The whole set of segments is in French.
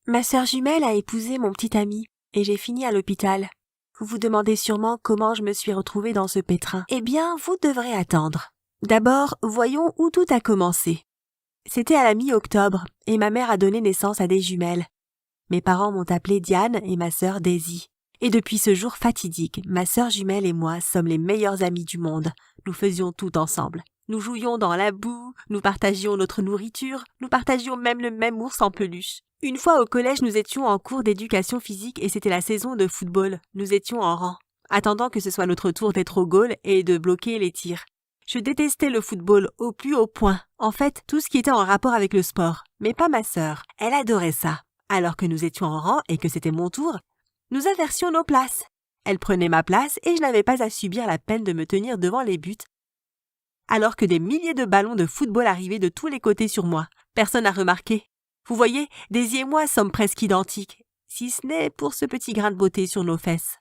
Ma sœur jumelle a épousé mon petit ami, et j'ai fini à l'hôpital. Vous vous demandez sûrement comment je me suis retrouvée dans ce pétrin. Eh bien, vous devrez attendre. D'abord, voyons où tout a commencé. C'était à la mi-octobre, et ma mère a donné naissance à des jumelles. Mes parents m'ont appelée Diane et ma sœur Daisy. Et depuis ce jour fatidique, ma sœur jumelle et moi sommes les meilleurs amis du monde. Nous faisions tout ensemble. Nous jouions dans la boue, nous partagions notre nourriture, nous partagions même le même ours en peluche. Une fois au collège, nous étions en cours d'éducation physique et c'était la saison de football. Nous étions en rang, attendant que ce soit notre tour d'être au goal et de bloquer les tirs. Je détestais le football au plus haut point. En fait, tout ce qui était en rapport avec le sport. Mais pas ma sœur. Elle adorait ça. Alors que nous étions en rang et que c'était mon tour, nous inversions nos places. Elle prenait ma place et je n'avais pas à subir la peine de me tenir devant les buts, alors que des milliers de ballons de football arrivaient de tous les côtés sur moi. Personne n'a remarqué. Vous voyez, Daisy et moi sommes presque identiques, si ce n'est pour ce petit grain de beauté sur nos fesses.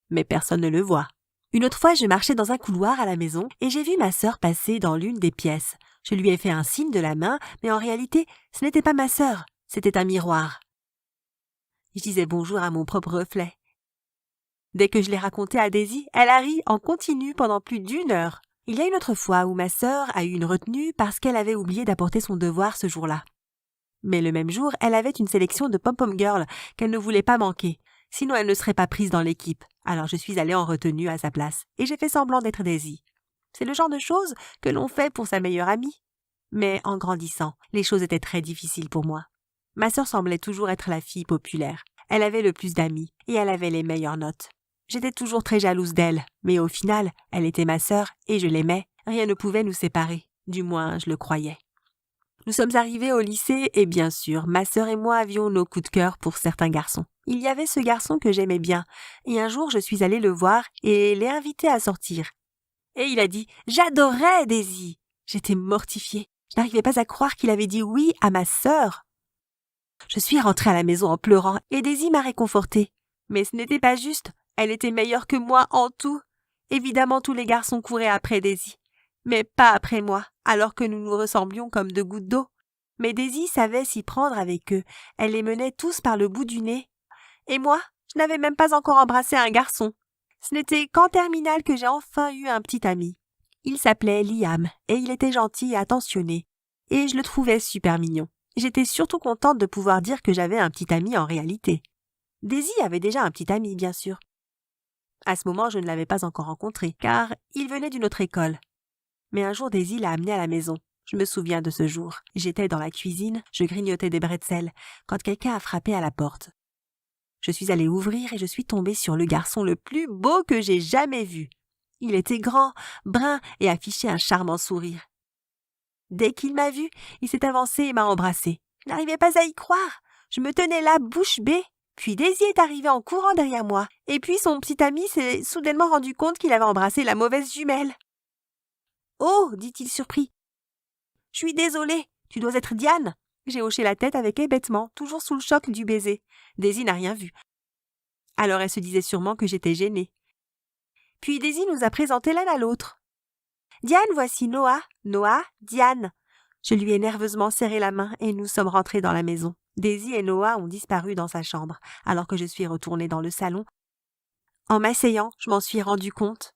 Mais personne ne le voit. Une autre fois, je marchais dans un couloir à la maison et j'ai vu ma sœur passer dans l'une des pièces. Je lui ai fait un signe de la main, mais en réalité, ce n'était pas ma sœur, c'était un miroir. Je disais bonjour à mon propre reflet. Dès que je l'ai raconté à Daisy, elle a ri en continu pendant plus d'1 heure. Il y a une autre fois où ma sœur a eu une retenue parce qu'elle avait oublié d'apporter son devoir ce jour-là. Mais le même jour, elle avait une sélection de pom-pom girls qu'elle ne voulait pas manquer, sinon elle ne serait pas prise dans l'équipe. Alors je suis allée en retenue à sa place et j'ai fait semblant d'être Daisy. C'est le genre de choses que l'on fait pour sa meilleure amie. Mais en grandissant, les choses étaient très difficiles pour moi. Ma sœur semblait toujours être la fille populaire. Elle avait le plus d'amis et elle avait les meilleures notes. J'étais toujours très jalouse d'elle, mais au final, elle était ma sœur et je l'aimais. Rien ne pouvait nous séparer, du moins je le croyais. Nous sommes arrivés au lycée et bien sûr, ma sœur et moi avions nos coups de cœur pour certains garçons. Il y avait ce garçon que j'aimais bien et un jour je suis allée le voir et l'ai invité à sortir. Et il a dit « J'adorais Daisy !» J'étais mortifiée. Je n'arrivais pas à croire qu'il avait dit oui à ma sœur. Je suis rentrée à la maison en pleurant et Daisy m'a réconfortée. Mais ce n'était pas juste. Elle était meilleure que moi en tout. Évidemment, tous les garçons couraient après Daisy. Mais pas après moi, alors que nous nous ressemblions comme 2 gouttes d'eau. Mais Daisy savait s'y prendre avec eux. Elle les menait tous par le bout du nez. Et moi, je n'avais même pas encore embrassé un garçon. Ce n'était qu'en terminale que j'ai enfin eu un petit ami. Il s'appelait Liam et il était gentil et attentionné. Et je le trouvais super mignon. J'étais surtout contente de pouvoir dire que j'avais un petit ami en réalité. Daisy avait déjà un petit ami, bien sûr. À ce moment, je ne l'avais pas encore rencontré, car il venait d'une autre école. Mais un jour, Daisy l'a amené à la maison. Je me souviens de ce jour. J'étais dans la cuisine, je grignotais des bretzels, quand quelqu'un a frappé à la porte. Je suis allée ouvrir et je suis tombée sur le garçon le plus beau que j'ai jamais vu. Il était grand, brun et affichait un charmant sourire. Dès qu'il m'a vue, il s'est avancé et m'a embrassée. Je n'arrivais pas à y croire. Je me tenais là, bouche bée. Puis Daisy est arrivée en courant derrière moi. Et puis son petit ami s'est soudainement rendu compte qu'il avait embrassé la mauvaise jumelle. « Oh !» dit-il surpris. « Je suis désolée, tu dois être Diane. » J'ai hoché la tête avec hébétement, toujours sous le choc du baiser. Daisy n'a rien vu. Alors elle se disait sûrement que j'étais gênée. Puis Daisy nous a présenté l'un à l'autre. « Diane, voici Noah. Noah, Diane. » Je lui ai nerveusement serré la main et nous sommes rentrés dans la maison. Daisy et Noah ont disparu dans sa chambre, alors que je suis retournée dans le salon. En m'asseyant, je m'en suis rendu compte.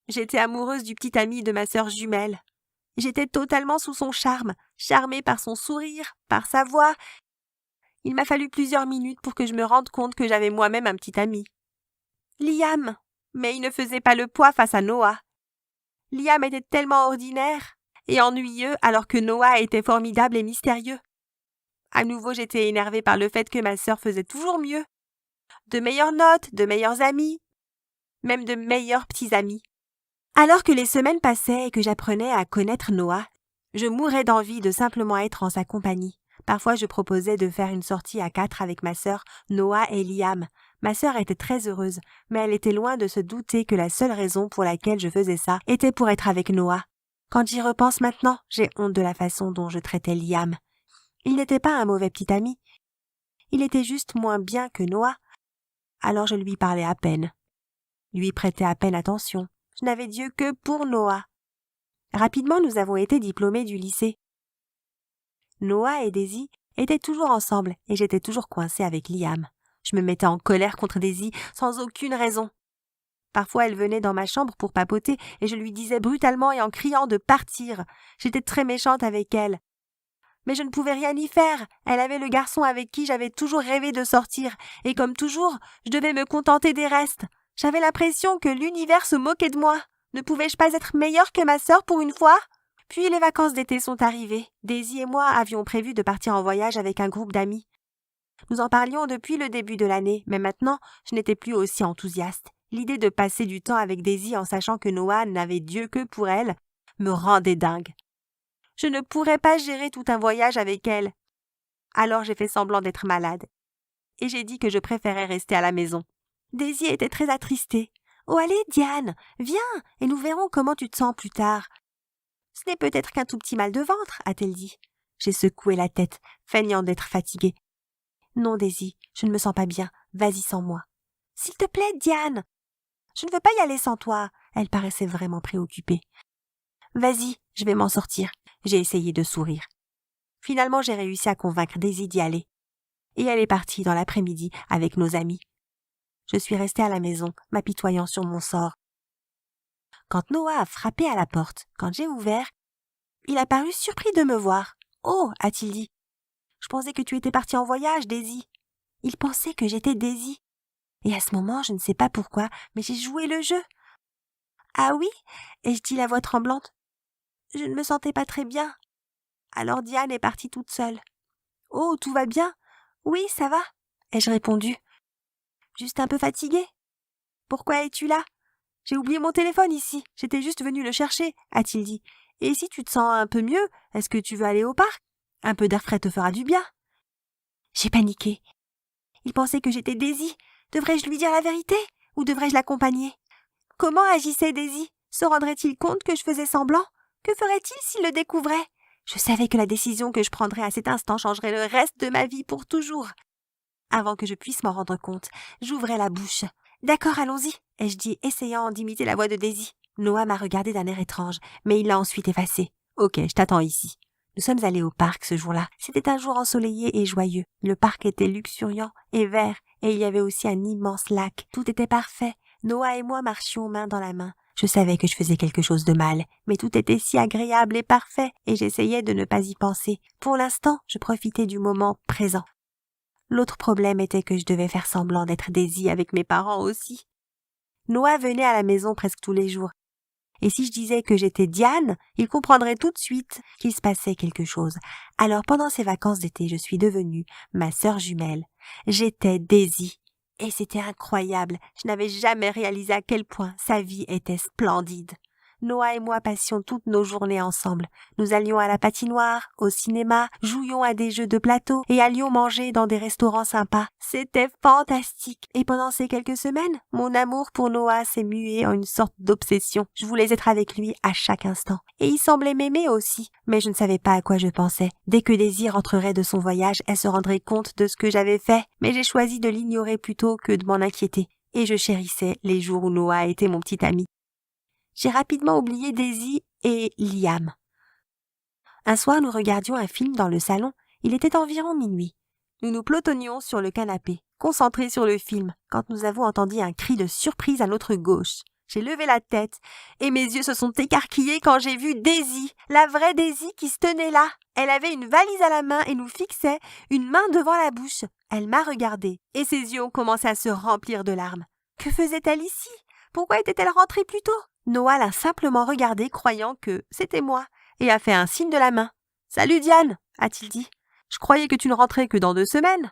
J'étais amoureuse du petit ami de ma sœur jumelle. J'étais totalement sous son charme, charmée par son sourire, par sa voix. Il m'a fallu plusieurs minutes pour que je me rende compte que j'avais moi-même un petit ami. Liam, mais il ne faisait pas le poids face à Noah. Liam était tellement ordinaire et ennuyeux alors que Noah était formidable et mystérieux. À nouveau, j'étais énervée par le fait que ma sœur faisait toujours mieux. De meilleures notes, de meilleurs amis, même de meilleurs petits amis. Alors que les semaines passaient et que j'apprenais à connaître Noah, je mourais d'envie de simplement être en sa compagnie. Parfois, je proposais de faire une sortie à 4 avec ma sœur, Noah et Liam. Ma sœur était très heureuse, mais elle était loin de se douter que la seule raison pour laquelle je faisais ça était pour être avec Noah. Quand j'y repense maintenant, j'ai honte de la façon dont je traitais Liam. Il n'était pas un mauvais petit ami. Il était juste moins bien que Noah. Alors je lui parlais à peine. Lui prêtais à peine attention. Je n'avais d'yeux que pour Noah. Rapidement, nous avons été diplômés du lycée. Noah et Daisy étaient toujours ensemble et j'étais toujours coincée avec Liam. Je me mettais en colère contre Daisy sans aucune raison. Parfois, elle venait dans ma chambre pour papoter et je lui disais brutalement et en criant de partir. J'étais très méchante avec elle. Mais je ne pouvais rien y faire. Elle avait le garçon avec qui j'avais toujours rêvé de sortir et comme toujours, je devais me contenter des restes. J'avais l'impression que l'univers se moquait de moi. Ne pouvais-je pas être meilleure que ma sœur pour une fois? Puis les vacances d'été sont arrivées. Daisy et moi avions prévu de partir en voyage avec un groupe d'amis. Nous en parlions depuis le début de l'année, mais maintenant, je n'étais plus aussi enthousiaste. L'idée de passer du temps avec Daisy en sachant que Noah n'avait Dieu que pour elle me rendait dingue. Je ne pourrais pas gérer tout un voyage avec elle. Alors j'ai fait semblant d'être malade. Et j'ai dit que je préférais rester à la maison. Daisy était très attristée. « Oh allez, Diane, viens, et nous verrons comment tu te sens plus tard. »« Ce n'est peut-être qu'un tout petit mal de ventre, » a-t-elle dit. J'ai secoué la tête, feignant d'être fatiguée. « Non, Daisy, je ne me sens pas bien. Vas-y sans moi. »« S'il te plaît, Diane. »« Je ne veux pas y aller sans toi. » Elle paraissait vraiment préoccupée. « Vas-y, je vais m'en sortir. » J'ai essayé de sourire. Finalement, j'ai réussi à convaincre Daisy d'y aller. Et elle est partie dans l'après-midi avec nos amis. Je suis restée à la maison, m'apitoyant sur mon sort. Quand Noah a frappé à la porte, quand j'ai ouvert, il a paru surpris de me voir. « Oh » a-t-il dit. « Je pensais que tu étais partie en voyage, Daisy. » Il pensait que j'étais Daisy. Et à ce moment, je ne sais pas pourquoi, mais j'ai joué le jeu. « Ah oui » ai-je dit la voix tremblante. Je ne me sentais pas très bien. Alors Diane est partie toute seule. « Oh, tout va bien ?»« Oui, ça va » ai-je répondu. « Juste un peu fatiguée. »« Pourquoi es-tu là ?»« J'ai oublié mon téléphone ici. J'étais juste venue le chercher, » a-t-il dit. « Et si tu te sens un peu mieux, est-ce que tu veux aller au parc? Un peu d'air frais te fera du bien. » J'ai paniqué. Il pensait que j'étais Daisy. Devrais-je lui dire la vérité ou devrais-je l'accompagner? Comment agissait Daisy? Se rendrait-il compte que je faisais semblant? Que ferait-il s'il le découvrait? Je savais que la décision que je prendrais à cet instant changerait le reste de ma vie pour toujours. Avant que je puisse m'en rendre compte, j'ouvrais la bouche. « D'accord, allons-y » ai-je dit, essayant d'imiter la voix de Daisy. Noah m'a regardé d'un air étrange, mais il l'a ensuite effacé. « Ok, je t'attends ici. » Nous sommes allés au parc ce jour-là. C'était un jour ensoleillé et joyeux. Le parc était luxuriant et vert, et il y avait aussi un immense lac. Tout était parfait. Noah et moi marchions main dans la main. Je savais que je faisais quelque chose de mal, mais tout était si agréable et parfait, et j'essayais de ne pas y penser. Pour l'instant, je profitais du moment présent. L'autre problème était que je devais faire semblant d'être Daisy avec mes parents aussi. Noah venait à la maison presque tous les jours. Et si je disais que j'étais Diane, il comprendrait tout de suite qu'il se passait quelque chose. Alors pendant ces vacances d'été, je suis devenue ma sœur jumelle. J'étais Daisy. Et c'était incroyable. Je n'avais jamais réalisé à quel point sa vie était splendide. Noah et moi passions toutes nos journées ensemble. Nous allions à la patinoire, au cinéma, jouions à des jeux de plateau et allions manger dans des restaurants sympas. C'était fantastique. Et pendant ces quelques semaines, mon amour pour Noah s'est mué en une sorte d'obsession. Je voulais être avec lui à chaque instant. Et il semblait m'aimer aussi. Mais je ne savais pas à quoi je pensais. Dès que Daisy rentrerait de son voyage, elle se rendrait compte de ce que j'avais fait. Mais j'ai choisi de l'ignorer plutôt que de m'en inquiéter. Et je chérissais les jours où Noah était mon petit ami. J'ai rapidement oublié Daisy et Liam. Un soir, nous regardions un film dans le salon. Il était environ minuit. Nous nous pelotonnions sur le canapé, concentrés sur le film, quand nous avons entendu un cri de surprise à notre gauche. J'ai levé la tête et mes yeux se sont écarquillés quand j'ai vu Daisy, la vraie Daisy qui se tenait là. Elle avait une valise à la main et nous fixait, une main devant la bouche. Elle m'a regardée et ses yeux ont commencé à se remplir de larmes. Que faisait-elle ici? Pourquoi était-elle rentrée plus tôt? Noah l'a simplement regardée, croyant que c'était moi, et a fait un signe de la main. « Salut Diane » a-t-il dit. « Je croyais que tu ne rentrais que dans 2 semaines. »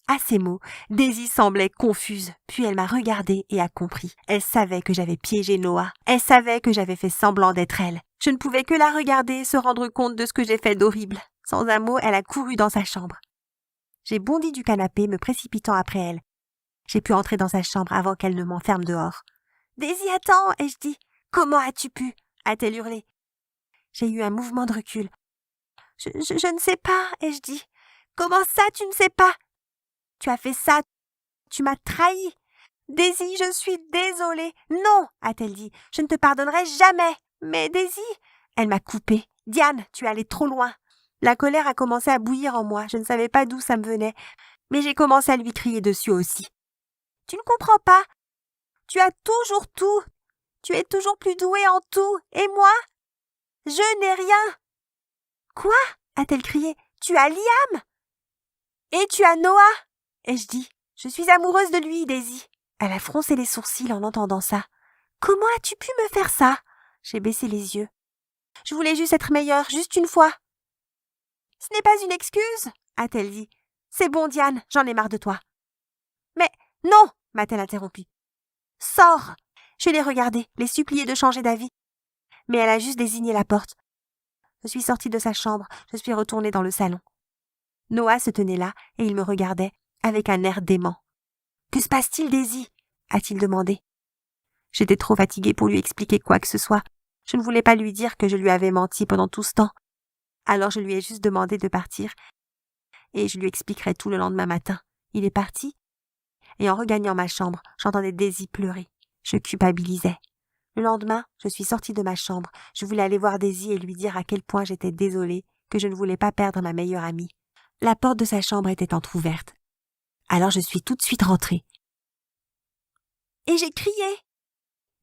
À ces mots, Daisy semblait confuse, puis elle m'a regardée et a compris. Elle savait que j'avais piégé Noah. Elle savait que j'avais fait semblant d'être elle. Je ne pouvais que la regarder et se rendre compte de ce que j'ai fait d'horrible. Sans un mot, elle a couru dans sa chambre. J'ai bondi du canapé, me précipitant après elle. J'ai pu entrer dans sa chambre avant qu'elle ne m'enferme dehors. « Daisy, attends » ai-je dit. « Comment as-tu pu » a-t-elle hurlé. J'ai eu un mouvement de recul. Je ne sais pas, ai-je dit. « Comment ça, tu ne sais pas ?»« Tu as fait ça, tu m'as trahi. »« Daisy, je suis désolée. »« Non, a-t-elle dit, je ne te pardonnerai jamais. »« Mais Daisy » Elle m'a coupée. « Diane, tu es allée trop loin. » La colère a commencé à bouillir en moi, je ne savais pas d'où ça me venait, mais j'ai commencé à lui crier dessus aussi. « Tu ne comprends pas. Tu as toujours tout. Tu es toujours plus doué en tout. Et moi, je n'ai rien. »« Quoi ?» a-t-elle crié. « Tu as Liam. Et tu as Noah. » ai-je dit. « Je suis amoureuse de lui, Daisy. » Elle a froncé les sourcils en entendant ça. « Comment as-tu pu me faire ça ?» J'ai baissé les yeux. « Je voulais juste être meilleure, juste une fois. »« Ce n'est pas une excuse, » a-t-elle dit. « C'est bon, Diane, j'en ai marre de toi. »« Mais non !» m'a-t-elle interrompue. « Sors !» Je l'ai regardée, l'ai suppliée de changer d'avis. Mais elle a juste désigné la porte. Je suis sortie de sa chambre, je suis retournée dans le salon. Noah se tenait là et il me regardait avec un air dément. « Que se passe-t-il, Daisy ?» a-t-il demandé. J'étais trop fatiguée pour lui expliquer quoi que ce soit. Je ne voulais pas lui dire que je lui avais menti pendant tout ce temps. Alors je lui ai juste demandé de partir et je lui expliquerai tout le lendemain matin. Il est parti et en regagnant ma chambre, j'entendais Daisy pleurer. Je culpabilisais. Le lendemain, je suis sortie de ma chambre. Je voulais aller voir Daisy et lui dire à quel point j'étais désolée, que je ne voulais pas perdre ma meilleure amie. La porte de sa chambre était entr'ouverte. Alors je suis tout de suite rentrée. Et j'ai crié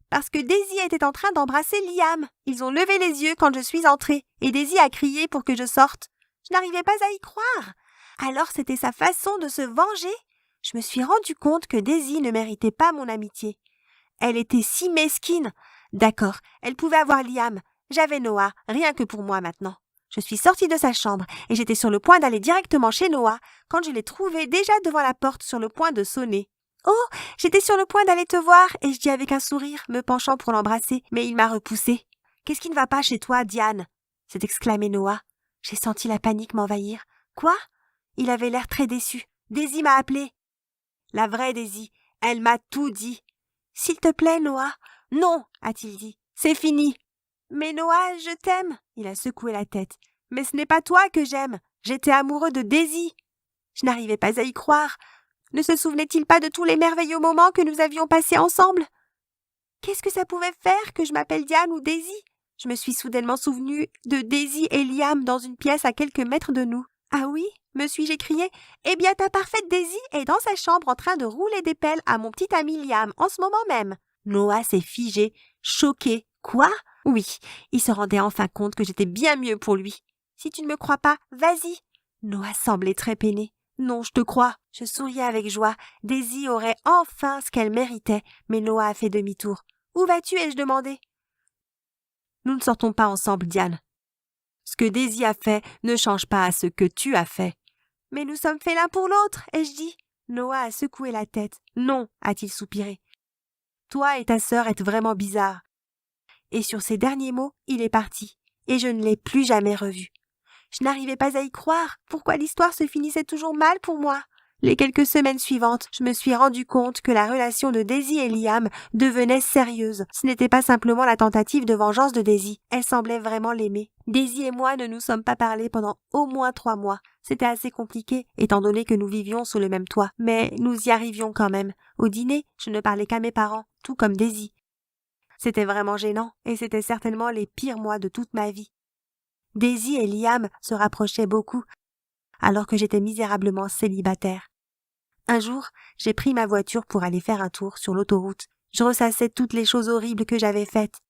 parce que Daisy était en train d'embrasser Liam. Ils ont levé les yeux quand je suis entrée et Daisy a crié pour que je sorte. Je n'arrivais pas à y croire. Alors c'était sa façon de se venger. Je me suis rendu compte que Daisy ne méritait pas mon amitié. Elle était si mesquine. D'accord, elle pouvait avoir Liam. J'avais Noah, rien que pour moi maintenant. Je suis sortie de sa chambre et j'étais sur le point d'aller directement chez Noah quand je l'ai trouvé déjà devant la porte sur le point de sonner. « Oh, j'étais sur le point d'aller te voir » et je dis avec un sourire, me penchant pour l'embrasser, mais il m'a repoussée. « Qu'est-ce qui ne va pas chez toi, Diane ?» s'est exclamé Noah. J'ai senti la panique m'envahir. « Quoi ?» Il avait l'air très déçu. « Daisy m'a appelé. »« La vraie Daisy, elle m'a tout dit. »« S'il te plaît, Noah. »« Non, a-t-il dit. C'est fini. »« Mais Noah, je t'aime. » Il a secoué la tête. « Mais ce n'est pas toi que j'aime. J'étais amoureux de Daisy. » Je n'arrivais pas à y croire. Ne se souvenait-il pas de tous les merveilleux moments que nous avions passés ensemble? Qu'est-ce que ça pouvait faire que je m'appelle Diane ou Daisy? Je me suis soudainement souvenue de Daisy et Liam dans une pièce à quelques mètres de nous. Ah oui, me suis-je écriée? Eh bien, ta parfaite Daisy est dans sa chambre en train de rouler des pelles à mon petit ami Liam en ce moment même. Noah s'est figé, choqué. Quoi? Oui, il se rendait enfin compte que j'étais bien mieux pour lui. Si tu ne me crois pas, vas-y. Noah semblait très peiné. Non, je te crois. Je souriais avec joie. Daisy aurait enfin ce qu'elle méritait, mais Noah a fait demi-tour. Où vas-tu? Ai-je demandé. Nous ne sortons pas ensemble, Diane. Ce que Daisy a fait ne change pas à ce que tu as fait. Mais nous sommes faits l'un pour l'autre, ai-je dit. Noah a secoué la tête. Non, a-t-il soupiré. Toi et ta sœur êtes vraiment bizarres. Et sur ces derniers mots, il est parti, et je ne l'ai plus jamais revu. Je n'arrivais pas à y croire. Pourquoi l'histoire se finissait toujours mal pour moi? Les quelques semaines suivantes, je me suis rendu compte que la relation de Daisy et Liam devenait sérieuse. Ce n'était pas simplement la tentative de vengeance de Daisy. Elle semblait vraiment l'aimer. Daisy et moi ne nous sommes pas parlé pendant au moins 3 mois. C'était assez compliqué, étant donné que nous vivions sous le même toit. Mais nous y arrivions quand même. Au dîner, je ne parlais qu'à mes parents, tout comme Daisy. C'était vraiment gênant, et c'était certainement les pires mois de toute ma vie. Daisy et Liam se rapprochaient beaucoup, alors que j'étais misérablement célibataire. Un jour, j'ai pris ma voiture pour aller faire un tour sur l'autoroute. Je ressassais toutes les choses horribles que j'avais faites.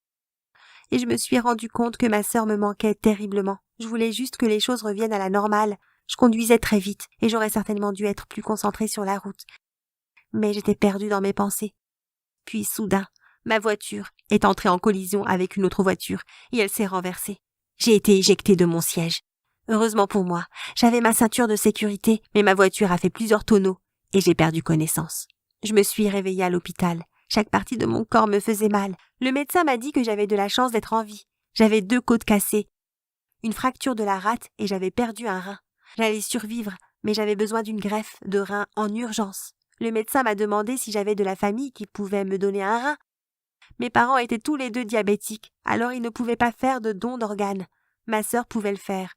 Et je me suis rendu compte que ma sœur me manquait terriblement. Je voulais juste que les choses reviennent à la normale. Je conduisais très vite, et j'aurais certainement dû être plus concentrée sur la route. Mais j'étais perdue dans mes pensées. Puis soudain, ma voiture est entrée en collision avec une autre voiture, et elle s'est renversée. J'ai été éjectée de mon siège. Heureusement pour moi, j'avais ma ceinture de sécurité, mais ma voiture a fait plusieurs tonneaux et j'ai perdu connaissance. Je me suis réveillée à l'hôpital. Chaque partie de mon corps me faisait mal. Le médecin m'a dit que j'avais de la chance d'être en vie. J'avais 2 côtes cassées, une fracture de la rate et j'avais perdu un rein. J'allais survivre, mais j'avais besoin d'une greffe de rein en urgence. Le médecin m'a demandé si j'avais de la famille qui pouvait me donner un rein. Mes parents étaient tous les 2 diabétiques, alors ils ne pouvaient pas faire de don d'organes. Ma sœur pouvait le faire,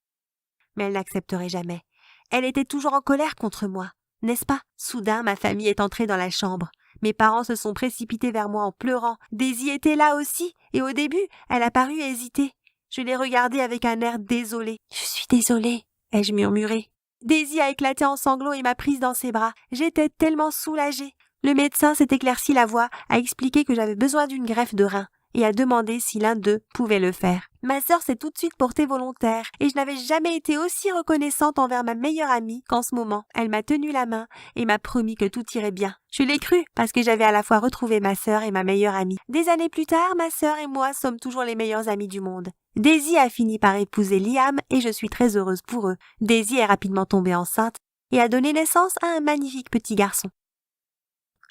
mais elle n'accepterait jamais. Elle était toujours en colère contre moi, n'est-ce pas? Soudain, ma famille est entrée dans la chambre. Mes parents se sont précipités vers moi en pleurant. Daisy était là aussi, et au début, elle a paru hésiter. Je l'ai regardée avec un air désolé. « Je suis désolée », ai-je murmuré. Daisy a éclaté en sanglots et m'a prise dans ses bras. J'étais tellement soulagée. Le médecin s'est éclairci la voix, a expliqué que j'avais besoin d'une greffe de rein et a demandé si l'un d'eux pouvait le faire. Ma sœur s'est tout de suite portée volontaire et je n'avais jamais été aussi reconnaissante envers ma meilleure amie qu'en ce moment. Elle m'a tenu la main et m'a promis que tout irait bien. Je l'ai cru parce que j'avais à la fois retrouvé ma sœur et ma meilleure amie. Des années plus tard, ma sœur et moi sommes toujours les meilleures amies du monde. Daisy a fini par épouser Liam et je suis très heureuse pour eux. Daisy est rapidement tombée enceinte et a donné naissance à un magnifique petit garçon.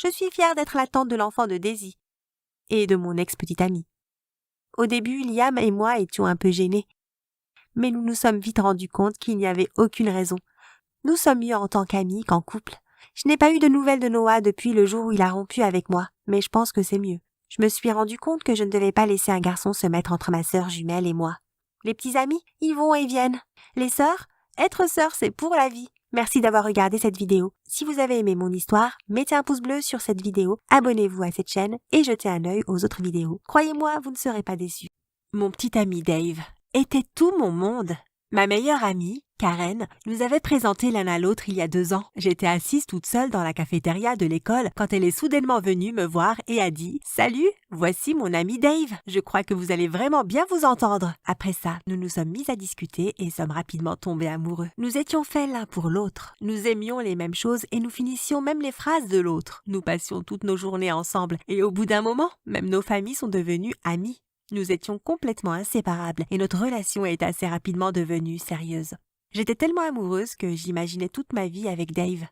Je suis fière d'être la tante de l'enfant de Daisy et de mon ex-petite amie. Au début, Liam et moi étions un peu gênés, mais nous nous sommes vite rendus compte qu'il n'y avait aucune raison. Nous sommes mieux en tant qu'amis qu'en couple. Je n'ai pas eu de nouvelles de Noah depuis le jour où il a rompu avec moi, mais je pense que c'est mieux. Je me suis rendu compte que je ne devais pas laisser un garçon se mettre entre ma sœur jumelle et moi. Les petits amis, ils vont et viennent. Les sœurs, être sœur, c'est pour la vie. Merci d'avoir regardé cette vidéo. Si vous avez aimé mon histoire, mettez un pouce bleu sur cette vidéo, abonnez-vous à cette chaîne et jetez un œil aux autres vidéos. Croyez-moi, vous ne serez pas déçus. Mon petit ami Dave était tout mon monde. Ma meilleure amie, Karen, nous avait présenté l'un à l'autre il y a 2 ans. J'étais assise toute seule dans la cafétéria de l'école quand elle est soudainement venue me voir et a dit « Salut, voici mon ami Dave. Je crois que vous allez vraiment bien vous entendre. » Après ça, nous nous sommes mis à discuter et sommes rapidement tombés amoureux. Nous étions faits l'un pour l'autre. Nous aimions les mêmes choses et nous finissions même les phrases de l'autre. Nous passions toutes nos journées ensemble et au bout d'un moment, même nos familles sont devenues amies. Nous étions complètement inséparables et notre relation est assez rapidement devenue sérieuse. J'étais tellement amoureuse que j'imaginais toute ma vie avec Dave.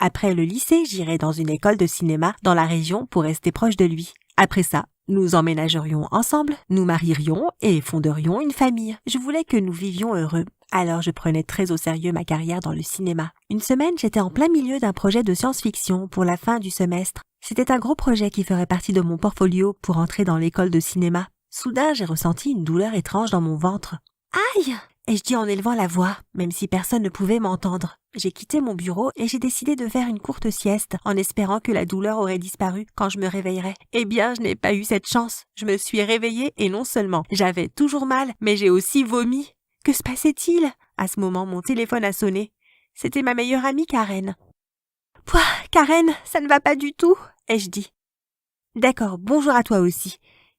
Après le lycée, j'irais dans une école de cinéma dans la région pour rester proche de lui. Après ça, nous emménagerions ensemble, nous marierions et fonderions une famille. Je voulais que nous vivions heureux. Alors je prenais très au sérieux ma carrière dans le cinéma. Une semaine, j'étais en plein milieu d'un projet de science-fiction pour la fin du semestre. C'était un gros projet qui ferait partie de mon portfolio pour entrer dans l'école de cinéma. Soudain, j'ai ressenti une douleur étrange dans mon ventre. « Aïe !» ai-je dit en élevant la voix, même si personne ne pouvait m'entendre. J'ai quitté mon bureau et j'ai décidé de faire une courte sieste en espérant que la douleur aurait disparu quand je me réveillerais. Eh bien, je n'ai pas eu cette chance. Je me suis réveillée et non seulement j'avais toujours mal, mais j'ai aussi vomi. Que se passait-il? À ce moment, mon téléphone a sonné. C'était ma meilleure amie Karen. « Pouah, Karen, ça ne va pas du tout !» ai-je dit. « D'accord, bonjour à toi aussi.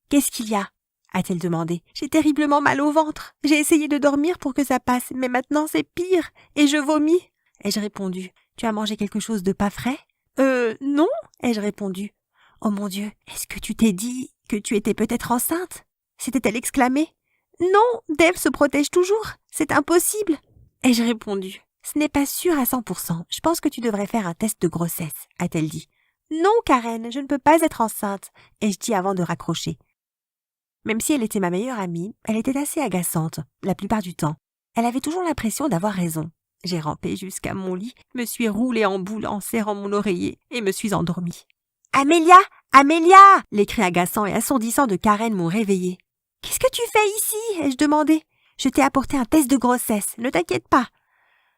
Qu'est-ce qu'il y a ?» a-t-elle demandé. « J'ai terriblement mal au ventre. J'ai essayé de dormir pour que ça passe, mais maintenant c'est pire, et je vomis. » ai-je répondu. « Tu as mangé quelque chose de pas frais ?»« Non, » ai-je répondu. « Oh mon Dieu, est-ce que tu t'es dit que tu étais peut-être enceinte ?» s'était-elle exclamée. « Non, Dave se protège toujours, c'est impossible. » ai-je répondu. « Ce n'est pas sûr à 100%, je pense que tu devrais faire un test de grossesse, » a-t-elle dit. « Non, Karen, je ne peux pas être enceinte, » ai-je dit avant de raccrocher. Même si elle était ma meilleure amie, elle était assez agaçante, la plupart du temps. Elle avait toujours l'impression d'avoir raison. J'ai rampé jusqu'à mon lit, me suis roulée en boule en serrant mon oreiller et me suis endormie. « Amélia! Amélia !» Les cris agaçants et assourdissants de Karen m'ont réveillée. « Qu'est-ce que tu fais ici ?» ai-je demandé. « Je t'ai apporté un test de grossesse, ne t'inquiète pas. »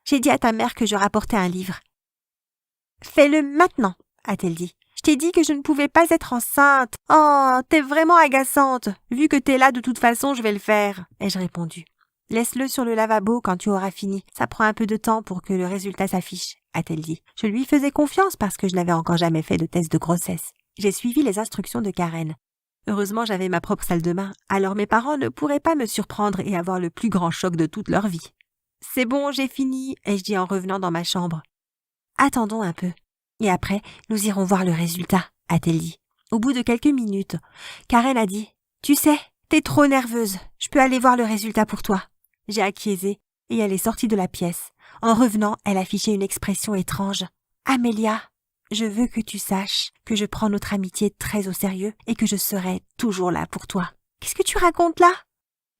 J'ai dit à ta mère que je rapportais un livre. « Fais-le maintenant, » a-t-elle dit. « Je t'ai dit que je ne pouvais pas être enceinte. Oh, t'es vraiment agaçante. Vu que t'es là, de toute façon, je vais le faire, » ai-je répondu. « Laisse-le sur le lavabo quand tu auras fini. Ça prend un peu de temps pour que le résultat s'affiche, » a-t-elle dit. Je lui faisais confiance parce que je n'avais encore jamais fait de test de grossesse. J'ai suivi les instructions de Karen. Heureusement, j'avais ma propre salle de bain, alors mes parents ne pourraient pas me surprendre et avoir le plus grand choc de toute leur vie. « C'est bon, j'ai fini, » ai-je dit en revenant dans ma chambre. « Attendons un peu. Et après, nous irons voir le résultat, » a-t-elle dit. Au bout de quelques minutes, Karen a dit « Tu sais, t'es trop nerveuse, je peux aller voir le résultat pour toi. » J'ai acquiescé et elle est sortie de la pièce. En revenant, elle affichait une expression étrange. « Amélia, je veux que tu saches que je prends notre amitié très au sérieux et que je serai toujours là pour toi. »« Qu'est-ce que tu racontes là?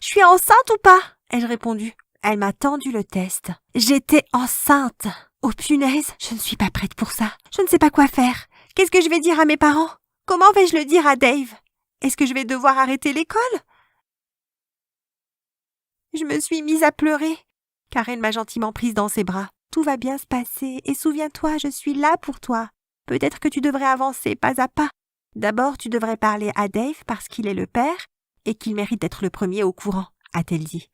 Je suis enceinte ou pas ?» ai-je répondu. Elle m'a tendu le test. J'étais enceinte. Oh punaise, je ne suis pas prête pour ça. Je ne sais pas quoi faire. Qu'est-ce que je vais dire à mes parents? Comment vais-je le dire à Dave? Est-ce que je vais devoir arrêter l'école? Je me suis mise à pleurer. Karen m'a gentiment prise dans ses bras. Tout va bien se passer et souviens-toi, je suis là pour toi. Peut-être que tu devrais avancer pas à pas. D'abord, tu devrais parler à Dave parce qu'il est le père et qu'il mérite d'être le premier au courant. a-t-elle dit.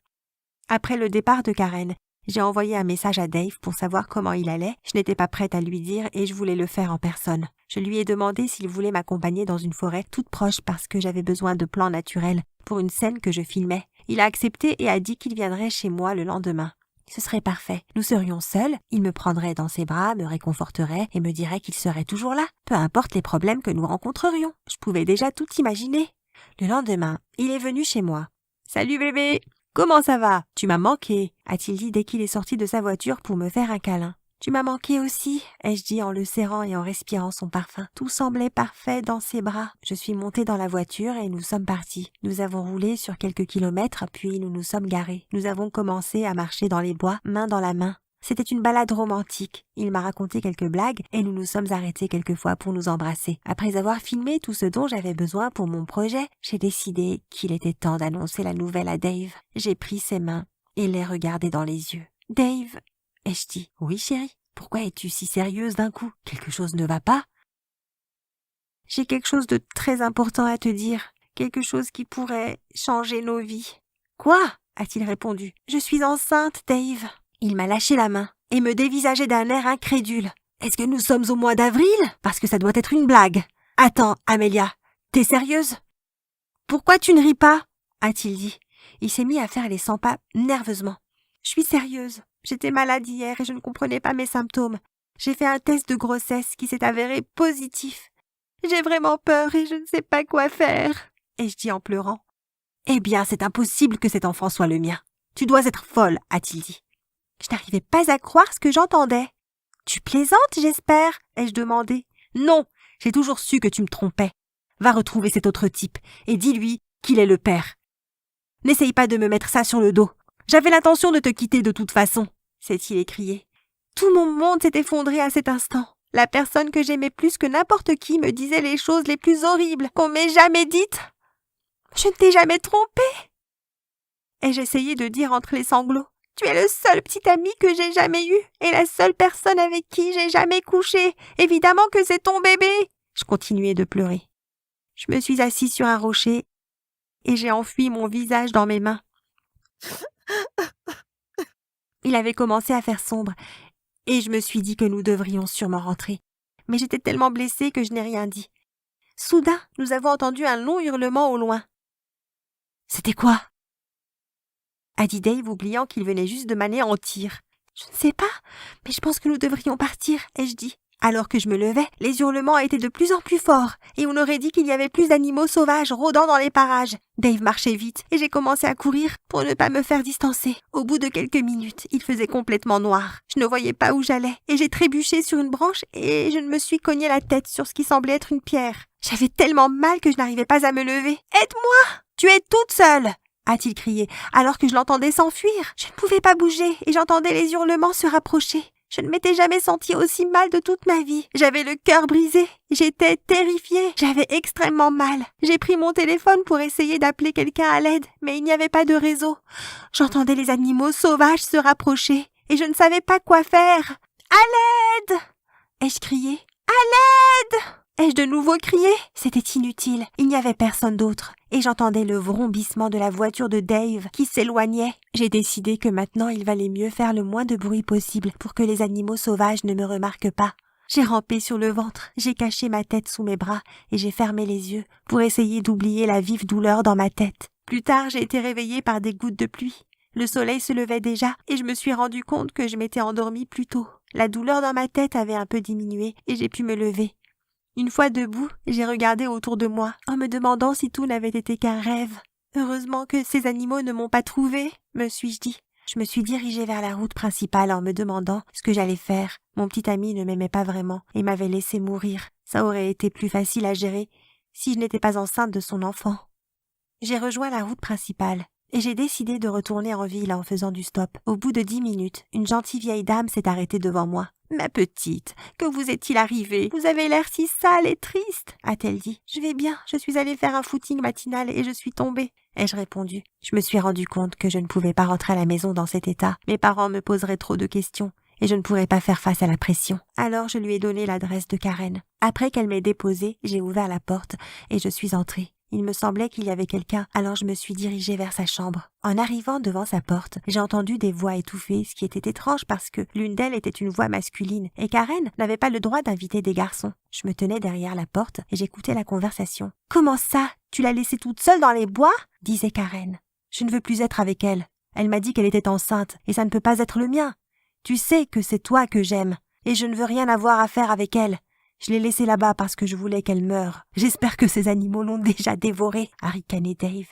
Après le départ de Karen, j'ai envoyé un message à Dave pour savoir comment il allait. Je n'étais pas prête à lui dire et je voulais le faire en personne. Je lui ai demandé s'il voulait m'accompagner dans une forêt toute proche parce que j'avais besoin de plans naturels pour une scène que je filmais. Il a accepté et a dit qu'il viendrait chez moi le lendemain. Ce serait parfait. Nous serions seuls, il me prendrait dans ses bras, me réconforterait et me dirait qu'il serait toujours là, peu importe les problèmes que nous rencontrerions. Je pouvais déjà tout imaginer. Le lendemain, il est venu chez moi. « Salut bébé ! Comment ça va ? Tu m'as manqué » a-t-il dit dès qu'il est sorti de sa voiture pour me faire un câlin. « Tu m'as manqué aussi » ai-je dit en le serrant et en respirant son parfum. Tout semblait parfait dans ses bras. Je suis montée dans la voiture et nous sommes partis. Nous avons roulé sur quelques kilomètres, puis nous nous sommes garés. Nous avons commencé à marcher dans les bois, main dans la main. C'était une balade romantique. Il m'a raconté quelques blagues et nous nous sommes arrêtés quelquefois pour nous embrasser. Après avoir filmé tout ce dont j'avais besoin pour mon projet, j'ai décidé qu'il était temps d'annoncer la nouvelle à Dave. J'ai pris ses mains et les regardé dans les yeux. « Dave !» ai-je dit. « Oui, chérie. Pourquoi es-tu si sérieuse d'un coup ? Quelque chose ne va pas ?»« J'ai quelque chose de très important à te dire. Quelque chose qui pourrait changer nos vies. »« Quoi ?» a-t-il répondu. « Je suis enceinte, Dave. » Il m'a lâché la main et me dévisageait d'un air incrédule. « Est-ce que nous sommes au mois d'avril ? Parce que ça doit être une blague. »« Attends, Amélia, t'es sérieuse ? » ?»« Pourquoi tu ne ris pas ?» a-t-il dit. Il s'est mis à faire les 100 pas nerveusement. « Je suis sérieuse. J'étais malade hier et je ne comprenais pas mes symptômes. J'ai fait un test de grossesse qui s'est avéré positif. J'ai vraiment peur et je ne sais pas quoi faire. » ai-je dit en pleurant. « Eh bien, c'est impossible que cet enfant soit le mien. Tu dois être folle, a-t-il dit. Je n'arrivais pas à croire ce que j'entendais. « Tu plaisantes, j'espère ?» ai-je demandé. « Non, j'ai toujours su que tu me trompais. Va retrouver cet autre type et dis-lui qu'il est le père. N'essaye pas de me mettre ça sur le dos. J'avais l'intention de te quitter de toute façon, » s'est-il écrié. Tout mon monde s'est effondré à cet instant. La personne que j'aimais plus que n'importe qui me disait les choses les plus horribles qu'on m'ait jamais dites. « Je ne t'ai jamais trompé !» ai-je essayé de dire entre les sanglots. « Tu es le seul petit ami que j'ai jamais eu et la seule personne avec qui j'ai jamais couché. Évidemment que c'est ton bébé !» Je continuais de pleurer. Je me suis assise sur un rocher et j'ai enfui mon visage dans mes mains. Il avait commencé à faire sombre et je me suis dit que nous devrions sûrement rentrer. Mais j'étais tellement blessée que je n'ai rien dit. Soudain, nous avons entendu un long hurlement au loin. « C'était quoi ?» a dit Dave, oubliant qu'il venait juste de m'anéantir. « Je ne sais pas, mais je pense que nous devrions partir, » ai-je dit. Alors que je me levais, les hurlements étaient de plus en plus forts et on aurait dit qu'il y avait plus d'animaux sauvages rôdant dans les parages. Dave marchait vite et j'ai commencé à courir pour ne pas me faire distancer. Au bout de quelques minutes, il faisait complètement noir. Je ne voyais pas où j'allais et j'ai trébuché sur une branche et je me suis cogné la tête sur ce qui semblait être une pierre. J'avais tellement mal que je n'arrivais pas à me lever. « Aide-moi ! Tu es toute seule !» a-t-il crié, alors que je l'entendais s'enfuir. Je ne pouvais pas bouger et j'entendais les hurlements se rapprocher. Je ne m'étais jamais sentie aussi mal de toute ma vie. J'avais le cœur brisé. J'étais terrifiée. J'avais extrêmement mal. J'ai pris mon téléphone pour essayer d'appeler quelqu'un à l'aide, mais il n'y avait pas de réseau. J'entendais les animaux sauvages se rapprocher et je ne savais pas quoi faire. « À l'aide !» ai-je crié. « À l'aide !» ai-je de nouveau crié. C'était inutile. Il n'y avait personne d'autre. Et j'entendais le vrombissement de la voiture de Dave qui s'éloignait. J'ai décidé que maintenant il valait mieux faire le moins de bruit possible pour que les animaux sauvages ne me remarquent pas. J'ai rampé sur le ventre, j'ai caché ma tête sous mes bras et j'ai fermé les yeux pour essayer d'oublier la vive douleur dans ma tête. Plus tard, j'ai été réveillée par des gouttes de pluie. Le soleil se levait déjà et je me suis rendu compte que je m'étais endormie plus tôt. La douleur dans ma tête avait un peu diminué et j'ai pu me lever. Une fois debout, j'ai regardé autour de moi, en me demandant si tout n'avait été qu'un rêve. Heureusement que ces animaux ne m'ont pas trouvée, me suis-je dit. Je me suis dirigée vers la route principale en me demandant ce que j'allais faire. Mon petit ami ne m'aimait pas vraiment et m'avait laissé mourir. Ça aurait été plus facile à gérer si je n'étais pas enceinte de son enfant. J'ai rejoint la route principale et j'ai décidé de retourner en ville en faisant du stop. Au bout de 10 minutes, une gentille vieille dame s'est arrêtée devant moi. « Ma petite, que vous est-il arrivé ? Vous avez l'air si sale et triste, » a-t-elle dit. « Je vais bien, je suis allée faire un footing matinal et je suis tombée, » ai-je répondu. Je me suis rendu compte que je ne pouvais pas rentrer à la maison dans cet état. Mes parents me poseraient trop de questions et je ne pourrais pas faire face à la pression. Alors je lui ai donné l'adresse de Karen. Après qu'elle m'ait déposée, j'ai ouvert la porte et je suis entrée. Il me semblait qu'il y avait quelqu'un, alors je me suis dirigée vers sa chambre. En arrivant devant sa porte, j'ai entendu des voix étouffées, ce qui était étrange parce que l'une d'elles était une voix masculine et Karen n'avait pas le droit d'inviter des garçons. Je me tenais derrière la porte et j'écoutais la conversation. « Comment ça? Tu l'as laissée toute seule dans les bois ?» disait Karen. « Je ne veux plus être avec elle. Elle m'a dit qu'elle était enceinte et ça ne peut pas être le mien. Tu sais que c'est toi que j'aime et je ne veux rien avoir à faire avec elle. Je l'ai laissée là-bas parce que je voulais qu'elle meure. J'espère que ces animaux l'ont déjà dévorée, » a ricané Dave.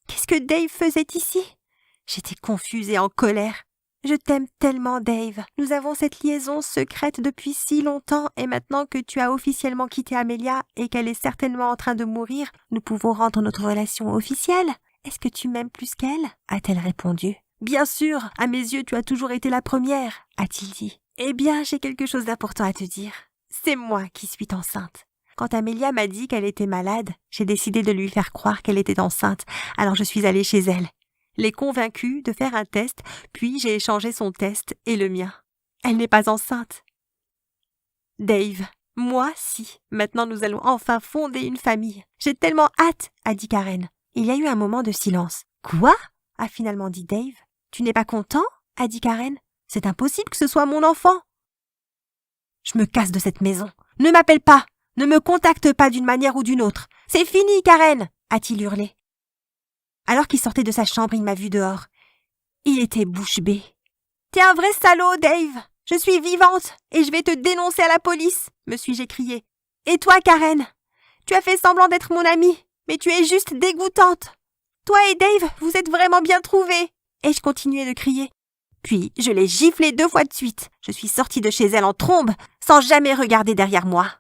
Qu'est-ce que Dave faisait ici? J'étais confuse et en colère. Je t'aime tellement, Dave. Nous avons cette liaison secrète depuis si longtemps et maintenant que tu as officiellement quitté Amelia et qu'elle est certainement en train de mourir, nous pouvons rendre notre relation officielle. Est-ce que tu m'aimes plus qu'elle? A-t-elle répondu. Bien sûr, à mes yeux, tu as toujours été la première, a-t-il dit. Eh bien, j'ai quelque chose d'important à te dire. C'est moi qui suis enceinte. Quand Amelia m'a dit qu'elle était malade, j'ai décidé de lui faire croire qu'elle était enceinte, alors je suis allée chez elle. L'ai convaincue de faire un test, puis j'ai échangé son test et le mien. Elle n'est pas enceinte. Dave, moi si. Maintenant nous allons enfin fonder une famille. J'ai tellement hâte, a dit Karen. Il y a eu un moment de silence. Quoi? A finalement dit Dave. Tu n'es pas content? A dit Karen. C'est impossible que ce soit mon enfant. Je me casse de cette maison. Ne m'appelle pas. Ne me contacte pas d'une manière ou d'une autre. C'est fini, Karen, a-t-il hurlé. Alors qu'il sortait de sa chambre, il m'a vu dehors. Il était bouche bée. T'es un vrai salaud, Dave. Je suis vivante et je vais te dénoncer à la police, me suis-je écrié. Et toi, Karen? Tu as fait semblant d'être mon amie, mais tu es juste dégoûtante. Toi et Dave, vous êtes vraiment bien trouvés. Et je continuais de crier. Puis, je l'ai giflée 2 fois de suite. Je suis sortie de chez elle en trombe, sans jamais regarder derrière moi.